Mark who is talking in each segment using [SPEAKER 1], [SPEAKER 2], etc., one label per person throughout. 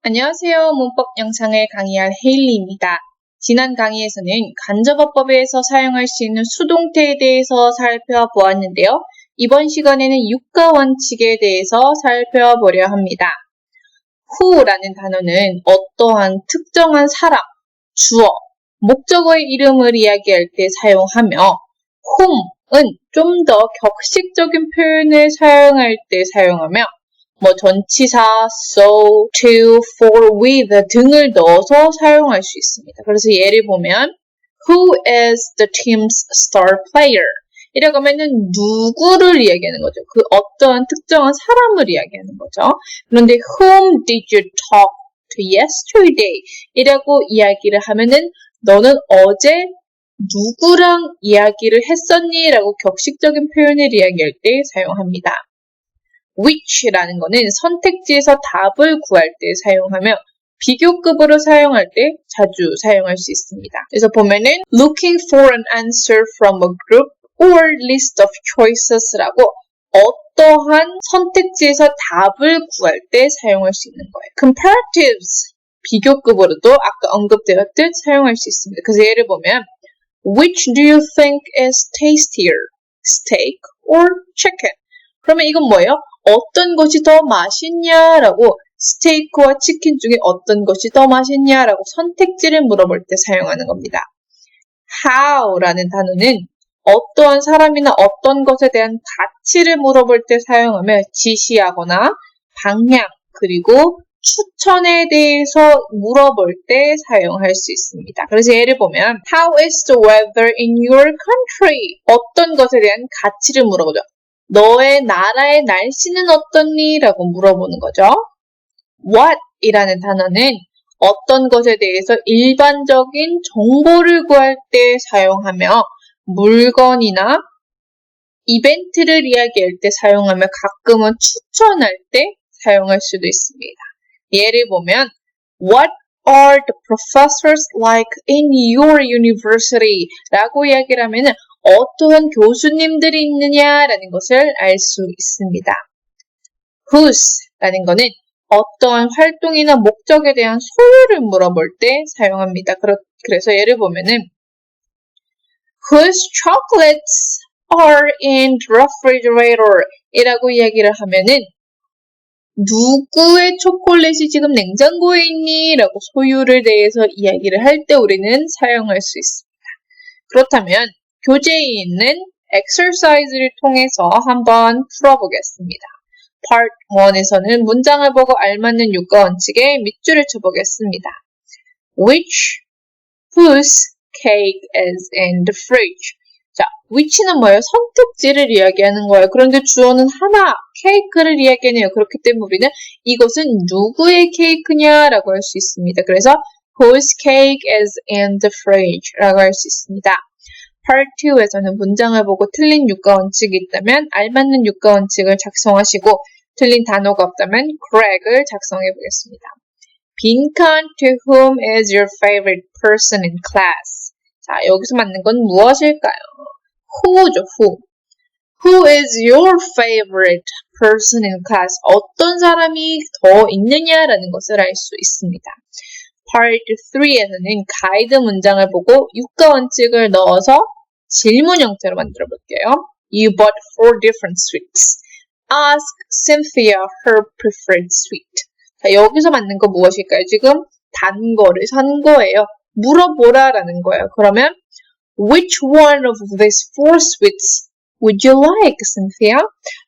[SPEAKER 1] 안녕하세요. 문법 영상을 강의할 헤일리입니다. 지난 강의에서는 간접어법에서 사용할 수 있는 수동태에 대해서 살펴보았는데요. 이번 시간에는 육가 원칙에 대해서 살펴보려 합니다. who라는 단어는 어떠한 특정한 사람, 주어, 목적어의 이름을 이야기할 때 사용하며 whom은 좀 더 격식적인 표현을 사용할 때 사용하며 전치사, so, to, for, with 등을 넣어서 사용할 수 있습니다. 그래서 예를 보면 Who is the team's star player? 이라고 하면은 누구를 이야기하는 거죠. 그 어떠한 특정한 사람을 이야기하는 거죠. 그런데 Whom did you talk to yesterday? 이라고 이야기를 하면은 너는 어제 누구랑 이야기를 했었니? 라고 격식적인 표현을 이야기할 때 사용합니다. which라는 거는 선택지에서 답을 구할 때 사용하며 비교급으로 사용할 때 자주 사용할 수 있습니다. 그래서 보면은 looking for an answer from a group or list of choices라고 어떠한 선택지에서 답을 구할 때 사용할 수 있는 거예요. comparatives 비교급으로도 아까 언급되었듯 사용할 수 있습니다. 그래서 예를 보면 which do you think is tastier? steak or chicken? 그러면 이건 뭐예요? 어떤 것이 더 맛있냐라고 스테이크와 치킨 중에 어떤 것이 더 맛있냐라고 선택지를 물어볼 때 사용하는 겁니다. how라는 단어는 어떠한 사람이나 어떤 것에 대한 가치를 물어볼 때 사용하며 지시하거나 방향 그리고 추천에 대해서 물어볼 때 사용할 수 있습니다. 그래서 예를 보면 How is the weather in your country? 어떤 것에 대한 가치를 물어보죠. 너의 나라의 날씨는 어떻니? 라고 물어보는 거죠. What? 이라는 단어는 어떤 것에 대해서 일반적인 정보를 구할 때 사용하며 물건이나 이벤트를 이야기할 때 사용하며 가끔은 추천할 때 사용할 수도 있습니다. 예를 보면 What are the professors like in your university? 라고 이야기를 하면은 어떠한 교수님들이 있느냐라는 것을 알 수 있습니다. whose라는 것은 어떠한 활동이나 목적에 대한 소유를 물어볼 때 사용합니다. 그래서 예를 보면은 Whose chocolates are in the refrigerator? 이라고 이야기를 하면은 누구의 초콜릿이 지금 냉장고에 있니? 라고 소유를 대해서 이야기를 할 때 우리는 사용할 수 있습니다. 그렇다면 교재에 있는 exercise를 통해서 한번 풀어보겠습니다. Part 1에서는 문장을 보고 알맞는 육가 원칙에 밑줄을 쳐보겠습니다. Which, whose cake is in the fridge? 자, which는 뭐예요? 선택지를 이야기하는 거예요. 그런데 주어는 하나, 케이크를 이야기하네요. 그렇기 때문에 우리는 이것은 누구의 케이크냐라고 할 수 있습니다. 그래서 whose cake is in the fridge 라고 할 수 있습니다. Part 2에서는 문장을 보고 틀린 육가 원칙이 있다면 알맞는 육가 원칙을 작성하시고 틀린 단어가 없다면 correct을 작성해 보겠습니다. 빈칸 to whom is your favorite person in class? 자, 여기서 맞는 건 무엇일까요? who죠, who. Who is your favorite person in class? 어떤 사람이 더 있느냐라는 것을 알 수 있습니다. Part 3에서는 가이드 문장을 보고 육가 원칙을 넣어서 질문 형태로 만들어 볼게요. You bought 4 different sweets. Ask Cynthia her preferred sweet. 자, 여기서 맞는 건 무엇일까요? 지금 단 거를 산 거예요. 물어보라라는 거예요. 그러면 Which one of these 4 sweets would you like, Cynthia?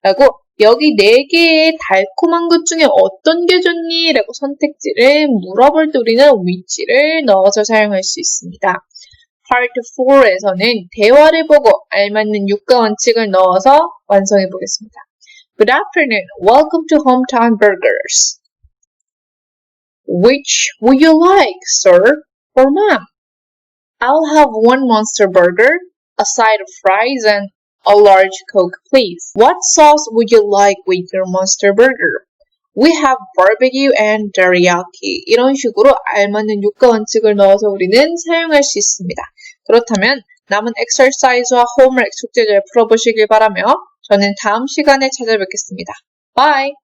[SPEAKER 1] 라고 여기 4개의 달콤한 것 중에 어떤 게 좋니? 라고 선택지를 물어볼 때 우리는 which를 넣어서 사용할 수 있습니다. Part 4에서는 대화를 보고 알맞는 육가 원칙을 넣어서 완성해 보겠습니다. Good afternoon. Welcome to Hometown Burgers. Which would you like, sir or ma'am? I'll have 1 monster burger, a side of fries, and a large Coke, please. What sauce would you like with your monster burger? We have barbecue and teriyaki. 이런 식으로 알맞는 육가 원칙을 넣어서 우리는 사용할 수 있습니다. 그렇다면 남은 exercise와 homework 숙제를 풀어보시길 바라며 저는 다음 시간에 찾아뵙겠습니다. Bye!